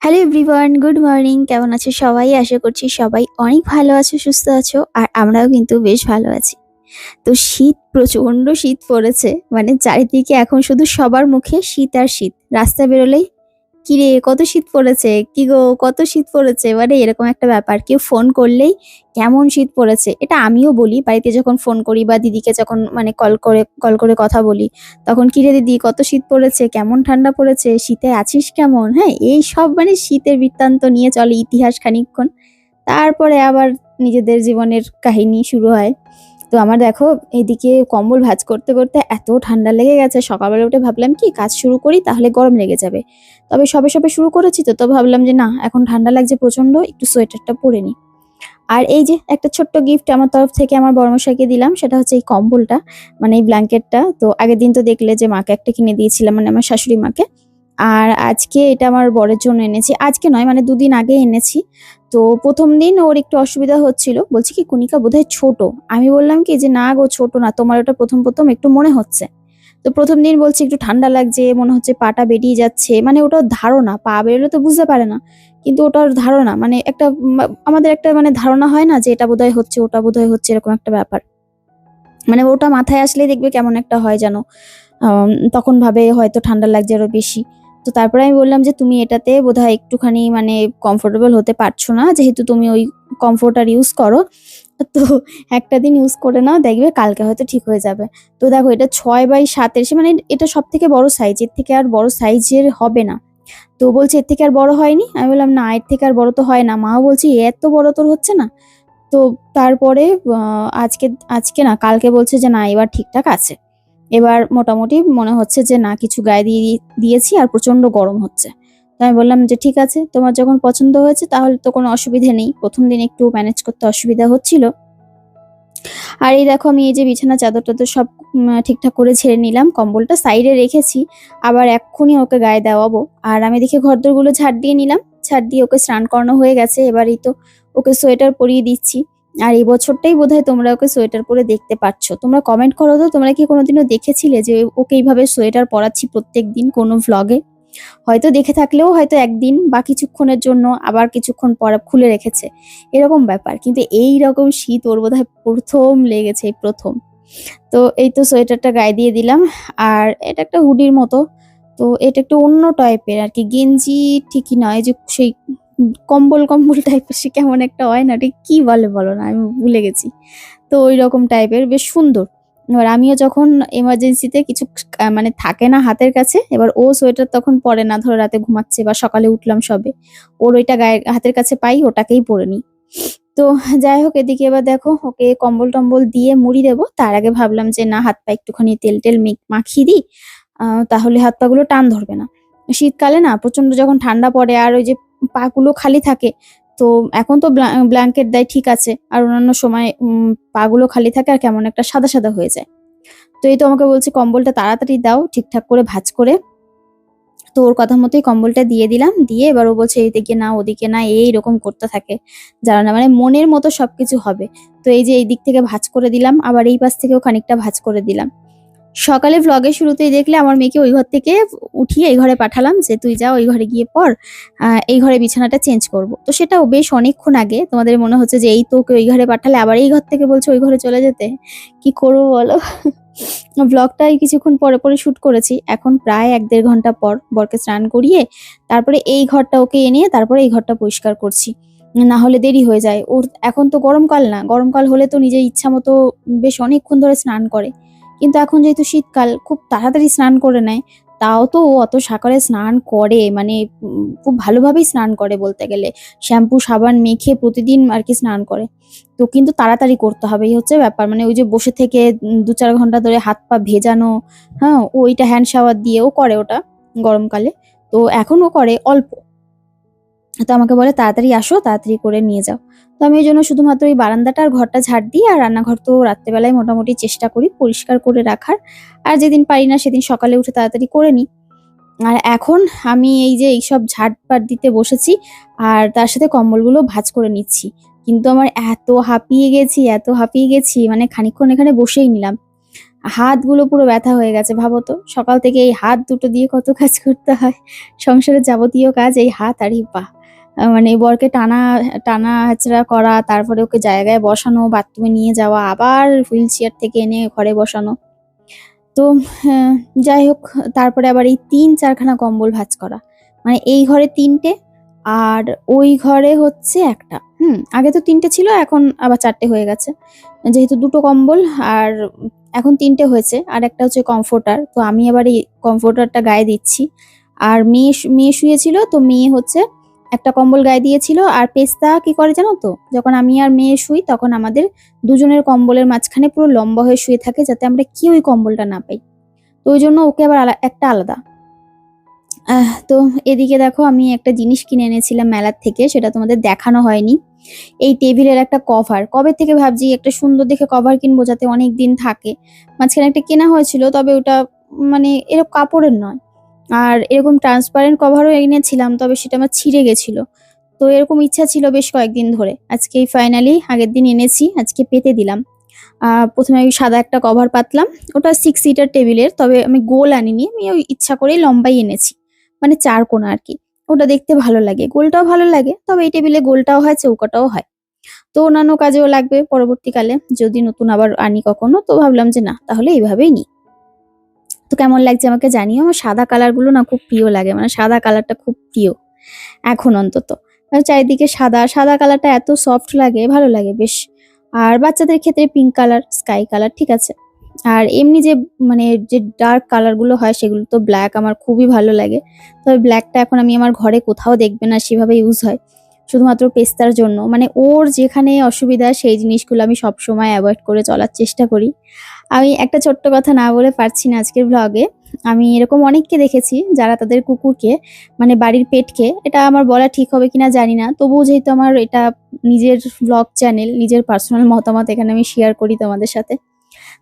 Hello everyone, good morning. কেমন আছো সবাই? আশা করছি সবাই অনেক ভালো আছো, সুস্থ আছো। আর আমরাও কিন্তু বেশ ভালো আছি। তো শীত, প্রচণ্ড শীত পড়েছে। মানে চারিদিকে এখন শুধু সবার মুখে শীত আর শীত। রাস্তায় বেরোলেই, "কিরে কত শীত পড়েছে? কি গো কত শীত পড়েছে?" মানে এরকম একটা ব্যাপার। কেউ ফোন করলেই, "কেমন শীত পড়েছে?" এটা আমিও বলি বাড়িতে যখন ফোন করি বা দিদিকে যখন মানে কল করে কথা বলি, তখন, "কিরে দিদি কত শীত পড়েছে? কেমন ঠান্ডা পড়েছে? শীতে আছিস কেমন?" হ্যাঁ? এইসব মানে শীতের বৃত্তান্ত নিয়ে চলে ইতিহাস খানিকক্ষণ। তারপরে আবার নিজেদের জীবনের কাহিনী শুরু হয়। তো আমার দেখো, এদিকে কম্বল ভাঁজ করতে এত ঠান্ডা লেগে গেছে, সকালবেলা উঠে ভাবলাম কি কাজ শুরু করি, তাহলে গরম লেগে যাবে। তবে সবে শুরু করেছি তো ভাবলাম যে না, এখন ঠান্ডা লাগছে প্রচণ্ড, একটু সোয়েটারটা পরে নিই। আর এই যে একটা ছোট্ট গিফট আমার তরফ থেকে আমার বড়মশাইকে দিলাম, সেটা হচ্ছে এই কম্বলটা, মানে এই ব্ল্যাঙ্কেটটা। তো আগের দিন তো দেখলে যে মাকে একটা কিনে দিয়েছিলাম, মানে আমার শাশুড়ি মাকে। আর আজকে এটা আমার বরের জন্য এনেছি। আজকে নয়, মানে ২ দিন আগে এনেছি। তো ১ম দিন ওর একটু অসুবিধা হচ্ছিল। বলছে কি, "কণিকা বোধহয় ছোট।" আমি বললাম কি যে, "না গো, ছোট না। তোমার ওটা ১ম একটু মনে হচ্ছে।" তো ১ম দিন বলছে, "একটু ঠান্ডা লাগছে, মনে হচ্ছে পাটা বেরিয়ে যাচ্ছে।" মানে ওটার ধারণা, পা বেরোলে তো বুঝতে পারে না। কিন্তু ওটার ধারণা মানে একটা আমাদের একটা মানে ধারণা হয় না যে এটা বোধহয় হচ্ছে, ওটা বোধহয় হচ্ছে, এরকম একটা ব্যাপার। মানে ওটা মাথায় আসলেই দেখবে কেমন একটা হয় যেন। তখন ভাবে হয়তো ঠান্ডা লাগছে আরো বেশি। তো তারপরে আমি বললাম যে, "তুমি এটাতে বোধহয় একটুখানি মানে কমফোর্টেবল হতে পারছো না। যেহেতু তুমি ওই কমফোর্টার ইউজ করো। তো একটা দিন ইউজ করে নাও, দেখবে কালকে হয়তো ঠিক হয়ে যাবে।" তো দেখো, এটা ৬/৭ এর মানে এটা সবথেকে বড় সাইজ। এর থেকে আর বড় সাইজের হবে না। তো বলছে, "এর থেকে আর বড় হয়নি?" আমি বললাম, "না, এর থেকে আর বড় তো হয় না।" মাও বলছে, "এত বড় তোর হচ্ছে না?" তো তারপরে আ আজকে আজকে না কালকে বলছে যে, "না, এবার ঠিকঠাক আছে। এবার মোটামুটি মনে হচ্ছে যে না, কিছু গায়ে দিয়েছি আর প্রচণ্ড গরম হচ্ছে।" তো আমি বললাম যে, "ঠিক আছে, তোমার যখন পছন্দ হয়েছে তাহলে তো কোনো অসুবিধে নেই।" ১ম দিন একটু ম্যানেজ করতে অসুবিধা হচ্ছিল। আর এই দেখো, আমি এই যে বিছানার চাদর-টাদর সব ঠিকঠাক করে ঝেড়ে নিলাম। কম্বলটা সাইডে রেখেছি। আবার এক্ষুনি ওকে গায়ে দেওয়াবো। আর আমি এদিকে ঘরদোরগুলো ঝাড় দিয়ে নিলাম। ঝাড় দিয়ে ওকে স্নান করানো হয়ে গেছে। এবার এই তো ওকে সোয়েটার পরিয়ে দিচ্ছি। আর এই বছরটাই বোধহয় তোমরা ওকে সোয়েটার পরে দেখতে পাচ্ছ। তোমরা কমেন্ট করো তো, তোমরা কি কোনোদিনও দেখেছিলে যে ওকে এইভাবে সোয়েটার পরাচ্ছি প্রত্যেকদিন কোনো ভ্লগে? হয়তো দেখে থাকলেও হয়তো একদিন বা কিছুক্ষণের জন্য, আবার কিছুক্ষণ পর খুলে রেখেছে। এরকম ব্যাপার। কিন্তু এইরকম শীত ওর বোধহয় ১ম লেগেছে, এই ১ম। তো এই তো সোয়েটারটা গায়ে দিয়ে দিলাম। আর এটা একটা হুডির মতো। তো এটা একটু অন্য টাইপের আরকি। গেঞ্জি ঠিকই নয়, যে সেই কম্বল টাইপের, সে কেমন একটা হয় না? ওটাকে কি বলে বলো না? আমি ভুলে গেছি। তো ঐরকম টাইপের বেশ সুন্দর। এবার আমিও যখন এমার্জেন্সিতে কিছু মানে থাকে না হাতের কাছে, এবার ও সোয়েটার তখন পরে না, ধরো রাতে ঘুমাচ্ছে বা সকালে উঠলাম সবে। ওর ওইটা হাতের কাছে পাই, ওটাকেই পরে নিই। তো যাই হোক, এদিকে এবার দেখো ওকে কম্বল-টম্বল দিয়ে মুড়ি দেবো। তার আগে ভাবলাম যে না, হাত পা একটুখানি তেল-টেল মাখিয়ে দিই। তাহলে হাত পা গুলো টান ধরবে না। শীতকালে না প্রচন্ড যখন ঠান্ডা পড়ে আর ওই যে পা গুলো খালি থাকে, তো এখন তো ব্ল্যাঙ্কেট দেয়, ঠিক আছে। আর অন্যান্য সময় পা গুলো খালি থাকে আর কেমন একটা সাদা হয়ে যায়। তো এই তো আমাকে বলছে, "কম্বলটা তাড়াতাড়ি দাও, ঠিকঠাক করে ভাঁজ করে।" তো ওর কথা মতোই কম্বলটা দিয়ে দিলাম। দিয়ে এবার ও বলছে, "এদিকে না, ওদিকে না", এইরকম করতে থাকে। জানো না, মানে মনের মতো সবকিছু হবে। তো এই যে এই দিক থেকে ভাঁজ করে দিলাম, আবার এই পাশ থেকেও খানিকটা ভাঁজ করে দিলাম। সকালে ভ্লগের শুরুতেই দেখলে আমার মেয়েকে ওই ঘর থেকে উঠিয়ে এই ঘরে পাঠালাম যে, "তুই যা ওই ঘরে গিয়ে পড়। এই ঘরে বিছানাটা চেঞ্জ করব।" তো সেটাও বেশ অনেকক্ষণ আগে। তোমাদের মনে হচ্ছে যে এই তো ওকে ওই ঘরে পাঠালে, আবার এই ঘর থেকে বলছে ওই ঘরে চলে যেতে। কি করব বলো? ভ্লগটা এই কিছুক্ষণ পরে শুট করেছি। এখন প্রায় ১-১.৫ ঘন্টা পর বরকে স্নান করিয়ে তারপরে এই ঘরটা ওকে এনে তারপরে এই ঘরটা পরিষ্কার করছি। না হলে দেরি হয়ে যায়। ওর এখন তো গরমকাল না। গরমকাল হলে তো নিজের ইচ্ছামতো বেশ অনেকক্ষণ ধরে স্নান করে। কিন্তু এখন যেহেতু শীতকাল, খুব তাড়াতাড়ি স্নান করে নেয়। তাও তো ও অত সাকারে স্নান করে, মানে খুব ভালোভাবেই স্নান করে বলতে গেলে। শ্যাম্পু, সাবান মেখে প্রতিদিন আরকি স্নান করে। তো কিন্তু তাড়াতাড়ি করতে হবে, এই হচ্ছে ব্যাপার। মানে ওই যে বসে থেকে ২-৪ ঘন্টা ধরে হাত পা ভেজানো, হ্যাঁ? ওইটা হ্যান্ড শাওয়ার দিয়ে ও করে ওটা গরমকালে। তো এখন ও করে অল্প। তো আমাকে বলে, "তাড়াতাড়ি আসো, তাড়াতাড়ি করে নিয়ে যাও।" তো আমি এজন্য শুধুমাত্র এই বারান্দাটা আর ঘরটা ঝাড় দিই। আর রান্নাঘর তো রাত্রেবেলায় মোটামুটি চেষ্টা করি পরিষ্কার করে রাখার। আর যেদিন পারি না সেদিন সকালে উঠে তাড়াতাড়ি করে নিই। আর এখন আমি এই যে এইসব ঝাড়-পাট দিতে বসেছি, আর তার সাথে কম্বলগুলো ভাঁজ করে নিচ্ছি। কিন্তু আমার এত হাঁপিয়ে গেছি, মানে খানিকক্ষণ এখানে বসেই নিলাম। হাতগুলো পুরো ব্যথা হয়ে গেছে। ভাবো তো, সকাল থেকে এই হাত দুটো দিয়ে কত কাজ করতে হয়। সংসারের যাবতীয় কাজ এই হাত আর এই পা। মানে বরকে টানা হেঁচড়া করা, তারপরে ওকে জায়গায় বসানো, বাথরুমে নিয়ে যাওয়া, আবার হুইল চেয়ার থেকে এনে ঘরে বসানো। তো হ্যাঁ, যাই হোক, তারপরে আবার এই ৩-৪ খানা কম্বল ভাঁজ করা। মানে এই ঘরে ৩ টে আর ওই ঘরে হচ্ছে ১ টা। আগে তো ৩ টে ছিল, এখন আবার ৪ টে হয়ে গেছে। যেহেতু ২ টো কম্বল আর এখন ৩ টে হয়েছে। আর একটা হচ্ছে কমফোর্টার। তো আমি আবার এই কমফোর্টারটা গায়ে দিচ্ছি। আর মেয়ে শুয়েছিল, তো মেয়ে হচ্ছে একটা কম্বল গায়ে দিয়েছিল। আর পেস্তা কি করে জানো তো? যখন আমি আর মেয়ে শুই তখন আমাদের দুজনের কম্বলের মাঝখানে পুরো লম্বা হয়ে শুয়ে থাকে, যাতে আমরা কেউ ওই কম্বলটা না পাই। তো ওই জন্য ওকে আবার একটা আলাদা। তো এদিকে দেখো, আমি একটা জিনিস কিনে এনেছিলাম মেলার থেকে, সেটা তোমাদের দেখানো হয়নি। এই টেবিলের একটা কভার। কবে থেকে ভাবছি একটা সুন্দর দেখে কভার কিনবো, যাতে অনেক দিন থাকে। মাঝখানে একটা কেনা হয়েছিল, তবে ওটা মানে এরকম কাপড়ের নয়। আর এরকম ট্রান্সপারেন্ট কভারও এনেছিলাম, তবে সেটা আমার ছিঁড়ে গেছিল। তো এরকম ইচ্ছা ছিল বেশ কয়েকদিন ধরে। আজকেই ফাইনালি আগের দিন এনেছি, আজকে পেতে দিলাম। ১ম এ ওই সাদা একটা কভার পাতলাম। ওটা 6 সিটার টেবিলের, তবে আমি গোল আনিনি। আমি ওই ইচ্ছা করেই লম্বাই এনেছি। মানে ৪ কোণ আরকি। ওটা দেখতে ভালো লাগে। গোলটাও ভালো লাগে। তবে এই টেবিলে গোলটাও হয়, চৌকাটাও হয়। তো অন্যান্য কাজেও লাগবে পরবর্তীকালে, যদি নতুন আবার আনি কখনো। তো ভাবলাম যে না, তাহলে এইভাবেই নিই। তো কেমন লাগছে আমাকে জানিও। আমার সাদা কালার গুলো না খুব প্রিয় লাগে। মানে সাদা কালারটা খুব প্রিয়, এখন অন্তত। চারিদিকে সাদা, সাদা কালারটা এত সফট লাগে, ভালো লাগে বেশ। আর বাচ্চাদের ক্ষেত্রে পিঙ্ক কালার, স্কাই কালার ঠিক আছে। আর এমনি মানে যে ডার্ক কালার গুলো হয়, সেগুলো তো ব্ল্যাক আমার খুবই ভালো লাগে। তবে ব্ল্যাকটা এখন আমি আমার ঘরে কোথাও দেখবে না সেভাবে ইউজ হয়। শুধুমাত্র পেস্তার জন্য। মানে ওর যেখানে অসুবিধা সেই জিনিসগুলো আমি সবসময় এভয়েড করে চলার চেষ্টা করি। আমি একটা ছোট্ট কথা না বলে পারছি না আজকের ভ্লগে। আমি এরকম অনেককে দেখেছি যারা তাদের কুকুরকে, মানে বাড়ির পেটকে, এটা আমার বলা ঠিক হবে কিনা জানি না। তবুও যেহেতু আমার এটা নিজের ভ্লগ চ্যানেল, নিজের পার্সোনাল মতামত এখানে আমি শেয়ার করি তোমাদের সাথে।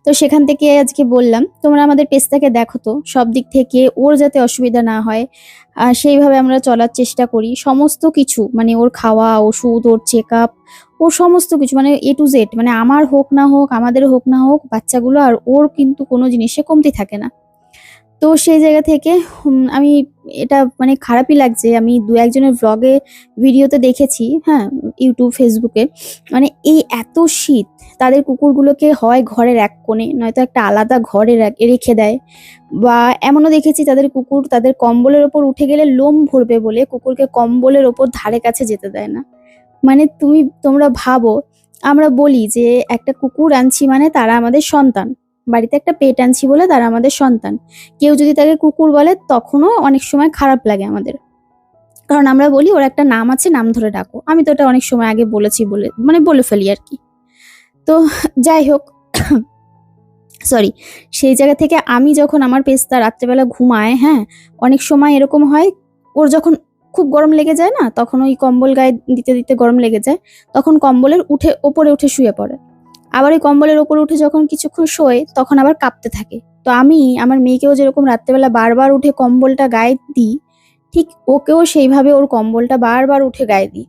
তো সেখান থেকে আজকে বললাম, তোমরা আমাদের পেজটাকে দেখো তো, সব দিক থেকে ওর যাতে অসুবিধা না হয়, সেইভাবে আমরা চলার চেষ্টা করি। সমস্ত কিছু মানে ওর খাওয়া, ওষুধ, ওর চেকআপ, ওর সমস্ত কিছু মানে A to Z, মানে আমার হোক না হোক, আমাদের হোক না হোক, বাচ্চাগুলো আর ওর কিন্তু কোনো জিনিসে কমতি থাকে না। তো সেই জায়গা থেকে আমি এটা মানে খারাপই লাগছে। আমি ২-১ জনের ভ্লগে, ভিডিওতে দেখেছি, হ্যাঁ? YouTube, Facebook এ। মানে এই এত শীত, তাদের কুকুরগুলোকে হয় ঘরের এক কোণে, নয়তো একটা আলাদা ঘরে রেখে দেয়। বা এমনও দেখেছি তাদের কুকুর তাদের কম্বলের ওপর উঠে গেলে লোম ভরবে বলে কুকুরকে কম্বলের ওপর ধারে কাছে যেতে দেয় না। মানে তোমরা ভাবো, আমরা বলি যে একটা কুকুর আনছি মানে তারা আমাদের সন্তান। বাড়িতে একটা পেট আনছি বলে তারা আমাদের সন্তান। কেউ যদি তাকে কুকুর বলে তখনও অনেক সময় খারাপ লাগে আমাদের। কারণ আমরা বলি ওর একটা নাম আছে, নাম ধরে ডাকো। আমি তো এটা অনেক সময় আগে বলেছি বলে মানে বলে ফেলি আরকি। তো যাই হোক, সরি, সেই জায়গা থেকে আমি যখন আমার পেস্তা রাত্রেবেলা ঘুমায়, হ্যাঁ? অনেক সময় এরকম হয়, ওর যখন খুব গরম লেগে যায় না, তখন ওই কম্বল গায়ে দিতে গরম লেগে যায়। তখন কম্বলের ওপরে উঠে শুয়ে পড়ে। আবার ওই কম্বলের ওপরে উঠে যখন কিছুক্ষণ শোয়, তখন আবার কাঁপতে থাকে। তো আমি আমার মেয়েকেও যেরকম রাত্রেবেলা বারবার উঠে কম্বলটা গায়ে দিই, ঠিক ওকেও সেইভাবে ওর কম্বলটা বারবার উঠে গায়ে দিই।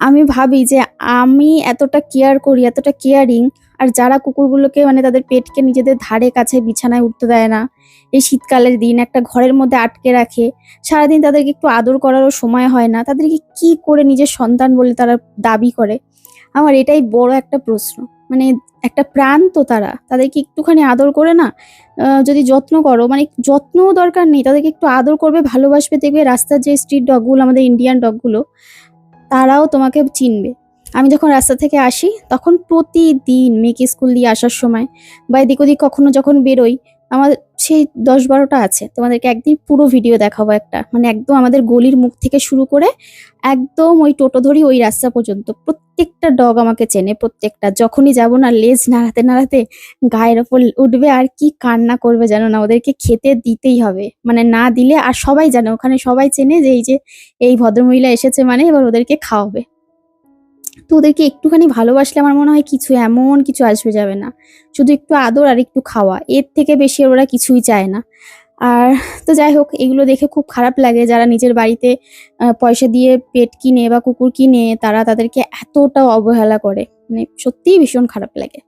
আমি ভাবি যে আমি এতটা কেয়ার করি, এতটা কেয়ারিং, আর যারা কুকুরগুলোকে মানে তাদের পেটকে নিজেদের ধারে কাছে বিছানায় উঠতে দেয় না, এই শীতকালের দিন একটা ঘরের মধ্যে আটকে রাখে, সারাদিন তাদেরকে একটু আদর করারও সময় হয় না, তাদেরকে কি করে নিজের সন্তান বলে তারা দাবি করে? আমার এটাই বড় একটা প্রশ্ন। মানে একটা প্রাণ তো তারা, তাদেরকে একটুখানি আদর করে না, যদি যত্ন করো, মানে যত্নও দরকার নেই, তাদেরকে একটু আদর করবে, ভালোবাসবে, দেখবে রাস্তার যে স্ট্রিট ডগগুলো, আমাদের ইন্ডিয়ান ডগগুলো, তারাও তোমাকে চিনবে। আমি যখন রাস্তা থেকে আসি তখন প্রতিদিন মেয়েকে স্কুল দিয়ে আসার সময় বা এদিক ওদিক কখনো যখন বেরোই, আমার সেই ১০-১২টা আছে। তোমাদেরকে একদিন পুরো ভিডিও দেখাবো একটা। মানে একদম আমাদের গলির মুখ থেকে শুরু করে একদম ওই টোটো ধরি ওই রাস্তা পর্যন্ত। প্রত্যেকটা ডগ আমাকে চেনে, প্রত্যেকটা। যখনই যাবো না, লেজ নাড়াতে, নাড়াতে গায়ের ওপর উঠবে আর কি কান্না করবে জানো না? ওদেরকে খেতে দিতেই হবে। মানে না দিলে, আর সবাই জানে, ওখানে সবাই চেনে যে এই ভদ্রমহিলা এসেছে মানে এবার ওদেরকে খাওয়াবে। তো ওদেরকে একটুখানি ভালোবাসলে আমার মনে হয় এমন কিছু আসবে যাবে না। শুধু একটু আদর আর একটু খাওয়া। এর থেকে বেশি ওরা কিছুই চায় না। আর তো যাই হোক, এগুলো দেখে খুব খারাপ লাগে, যারা নিজের বাড়িতে পয়সা দিয়ে পেট কিনে বা কুকুর কিনে তারা তাদেরকে এতটা অবহেলা করে। মানে সত্যিই ভীষণ খারাপ লাগে।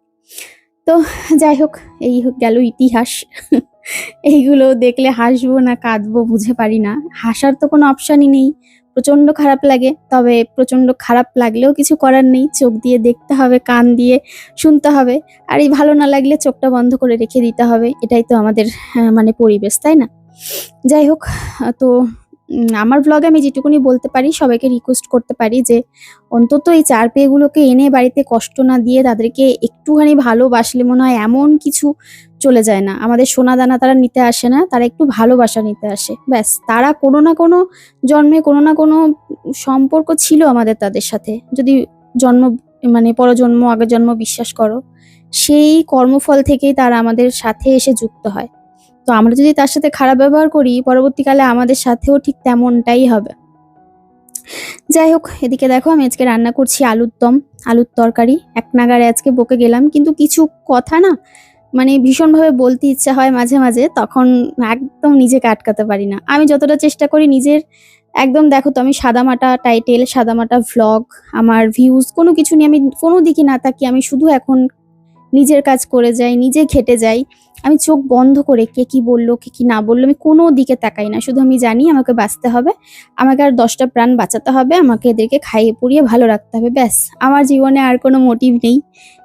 তো যাই হোক, এই গেল ইতিহাস। এইগুলো দেখলে হাসবো না কাঁদবো বুঝে পারি না। হাসার তো কোনো অপশনই নেই। প্রচন্ড খারাপ লাগে। তবে প্রচন্ড খারাপ লাগলেও কিছু করার নেই। চোখ দিয়ে দেখতে হবে, কান দিয়ে শুনতে হবে। আর এই ভালো না লাগলে চোখটা বন্ধ করে রেখে দিতে হবে। এটাই তো আমাদের মানে পরিবেশ, তাই না? যাই হোক, তো আমার ভ্লগে আমি যেটুকুনি বলতে পারি, সবাইকে রিকোয়েস্ট করতে পারি যে অন্তত এই ৪ পেয়েগুলোকে এনে বাড়িতে কষ্ট না দিয়ে তাদেরকে একটুখানি ভালোবাসলে মনে হয় এমন কিছু চলে যায় না। আমাদের সোনাদানা তারা নিতে আসে না, তারা একটু ভালোবাসা নিতে আসে। ব্যাস, তারা কোনো না কোনো জন্মে কোনো না কোনো সম্পর্ক ছিল আমাদের তাদের সাথে। যদি জন্ম মানে পরজন্ম, আগের জন্ম বিশ্বাস করো, সেই কর্মফল থেকেই তারা আমাদের সাথে এসে যুক্ত হয়। তো আমরা যদি তার সাথে খারাপ ব্যবহার করি, পরবর্তীকালে আমাদের সাথেও ঠিক তেমনটাই হবে। যাই হোক, এদিকে দেখো আমি আজকে রান্না করছি আলুর দম, আলুর তরকারি। এক নাগাড়ে আজকে বকে গেলাম, কিন্তু কিছু কথা না মানে ভীষণভাবে বলতে ইচ্ছা হয় মাঝে মাঝে, তখন একদম নিজেকে আটকাতে পারি না। আমি যতটা চেষ্টা করি নিজের একদম, দেখো তো আমি সাদামাটা টাইটেল, সাদামাটা ভ্লগ, আমার ভিউজ কোনো কিছু নিয়ে আমি কোনো দিকে না তাকিয়ে আমি শুধু এখন নিজের কাজ করে যাই, নিজে খেটে যাই। আমি চোখ বন্ধ করে কে কি বললো, কে কি না বললো, আমি কোনো দিকে তাকাই না। শুধু আমি জানি আমাকে বাঁচতে হবে, আমাকে আর 10টা প্রাণ বাঁচাতে হবে, আমাকে এদেরকে খাইয়ে পরিয়ে ভালো রাখতে হবে। ব্যাস, আমার জীবনে আর কোনো মোটিভ নেই।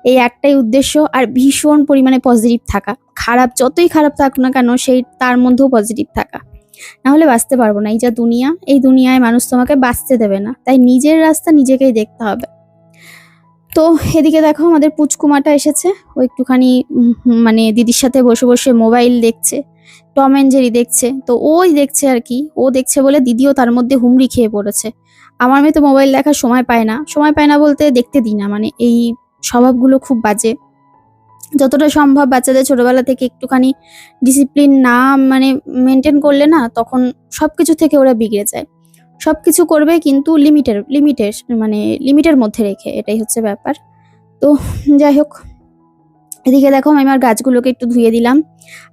এই একটাই উদ্দেশ্য, আর ভীষণ পরিমাণে পজিটিভ থাকা। খারাপ যতই খারাপ থাকুক না কেন, সেই তার মধ্যেও পজিটিভ থাকা। না হলে বাঁচতে পারবো না। এই যা দুনিয়া, এই দুনিয়ায় মানুষ তোমাকে বাঁচতে দেবে না। তাই নিজের রাস্তা নিজেকেই দেখতে হবে। তো এদিকে দেখো আমাদের পুচকুমাটা এসেছে। ও একটুখানি মানে দিদির সাথে বসে বসে মোবাইল দেখছে, টম অ্যান্ড জেরি দেখছে। তো ওই দেখছে আর কি, ও দেখছে বলে দিদিও তার মধ্যে হুমড়ি খেয়ে পড়েছে। আমার মেয়ে তো মোবাইল দেখার সময় পায় না, সময় পায় না বলতে দেখতে দিই না, মানে এই স্বভাবগুলো খুব বাজে। যতটা সম্ভব বাচ্চাদের ছোটবেলা থেকে একটুখানি ডিসিপ্লিন না মানে মেনটেন করলে না, তখন সবকিছু থেকে ওরা বিগড়ে যায়। সবকিছু করবে কিন্তু মানে লিমিটের মধ্যে রেখে, এটাই হচ্ছে ব্যাপার। তো যাই হোক, এদিকে দেখো আমি আমার গাছগুলোকে একটু ধুয়ে দিলাম।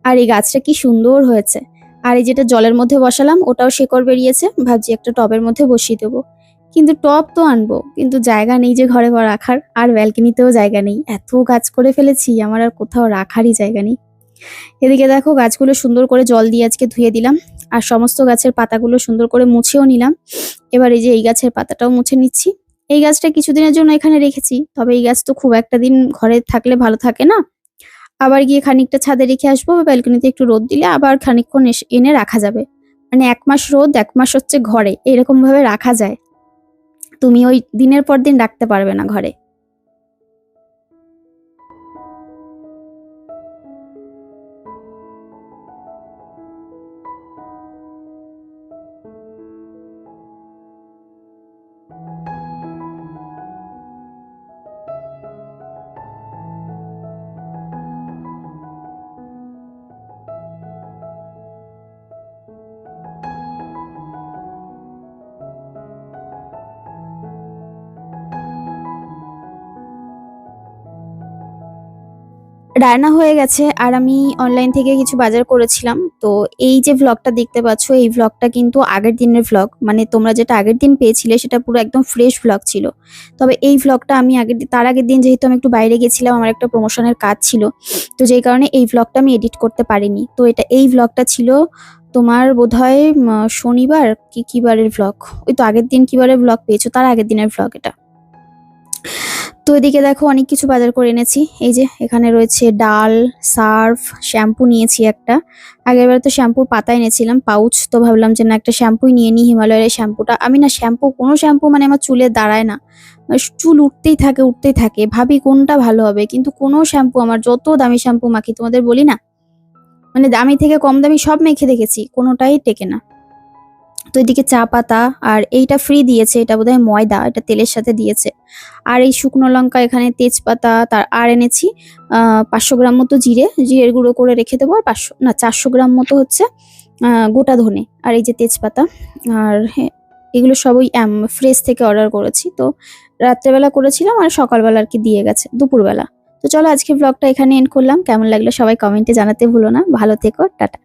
আর এই গাছটা কি সুন্দর হয়েছে। আর এই যেটা জলের মধ্যে বসালাম, ওটাও শেকড় বেরিয়েছে। ভাবছি একটা টবের মধ্যে বসিয়ে দেবো, কিন্তু টব তো আনবো, কিন্তু জায়গা নেই যে ঘরে রাখার। আর ব্যালকনিতেও জায়গা নেই, এত গাছ করে ফেলেছি, আমার আর কোথাও রাখারই জায়গা নেই। এদিকে দেখো গাছগুলো সুন্দর করে জল দিয়ে আজকে ধুয়ে দিলাম। আর সমস্ত গাছের পাতাগুলো সুন্দর করে মুছেও নিলাম। এবার এই যে এই গাছের পাতাটাও মুছে নিচ্ছি। এই গাছটা কিছুদিনের জন্য এখানে রেখেছি, তবে এই গাছ তো খুব একটা দিন ঘরে থাকলে ভালো থাকে না। আবার গিয়ে খানিকটা ছাদে রেখে আসবো, বা ব্যালকনিতে একটু রোদ দিলে আবার খানিকক্ষণ এনে রাখা যাবে। মানে 1 মাস রোদ, 1 মাস হচ্ছে ঘরে, এরকম ভাবে রাখা যায়। তুমি ওই দিনের পর দিন রাখতে পারবে না ঘরে। রান্না হয়ে গেছে, আর আমি অনলাইন থেকে কিছু বাজার করেছিলাম। তো এই যে ভ্লগটা দেখতে পাচ্ছ, এই ভ্লগটা কিন্তু আগের দিনের ভ্লগ। মানে তোমরা যেটা আগের দিন পেয়েছিলে সেটা পুরো একদম ফ্রেশ ভ্লগ ছিল। তবে এই ভ্লগটা আমি তার আগের দিন যেহেতু আমি একটু বাইরে গেছিলাম, আমার একটা প্রমোশনের কাজ ছিল, তো যেই কারণে এই ভ্লগটা আমি এডিট করতে পারিনি। তো এই ভ্লগটা ছিল তোমার বোধহয় শনিবার কি বারের ভ্লগ, ওই তো আগের দিন কি বারের ভ্লগ পেয়েছো, তার আগের দিনের ভ্লগ এটা। তো এদিকে দেখো অনেক কিছু বাজার করে এনেছি। এই যে এখানে রয়েছে ডাল, সার্ফ, শ্যাম্পু নিয়েছি একটা। আগেরবার তো শ্যাম্পুর পাতা এনেছিলাম পাউচ, তো ভাবলাম যে না একটা শ্যাম্পুই নিয়ে নিই, হিমালয়ের শ্যাম্পুটা। আমি না কোনো শ্যাম্পু মানে আমার চুলে দাঁড়ায় না, চুল উঠতেই থাকে, ভাবি কোনটা ভালো হবে, কিন্তু কোনো শ্যাম্পু আমার, যত দামি শ্যাম্পু মাখি তোমাদের বলি না, মানে দামি থেকে কম দামি সব মেখে দেখেছি, কোনোটাই টেকে না। তো এদিকে চা পাতা, আর এইটা ফ্রি দিয়েছে, এটা বোধহয় ময়দা, এটা তেলের সাথে দিয়েছে। আর এই শুকনো লঙ্কা, এখানে তেজপাতা, আর এনেছি 500 গ্রাম মতো জিরের গুঁড়ো করে রেখে দেবো। আর 400 গ্রাম মতো হচ্ছে গোটা ধনে, আর এই যে তেজপাতা। আর হ্যাঁ, এগুলো সবই ফ্রেশ থেকে অর্ডার করেছি। তো রাত্রেবেলা করেছিলাম, আর সকালবেলা আর কি দিয়ে গেছে দুপুরবেলা। তো চলো আজকে ব্লগটা এখানে এন্ড করলাম। কেমন লাগলো সবাই কমেন্টে জানাতে ভুলো না। ভালো থেকো, টাটা।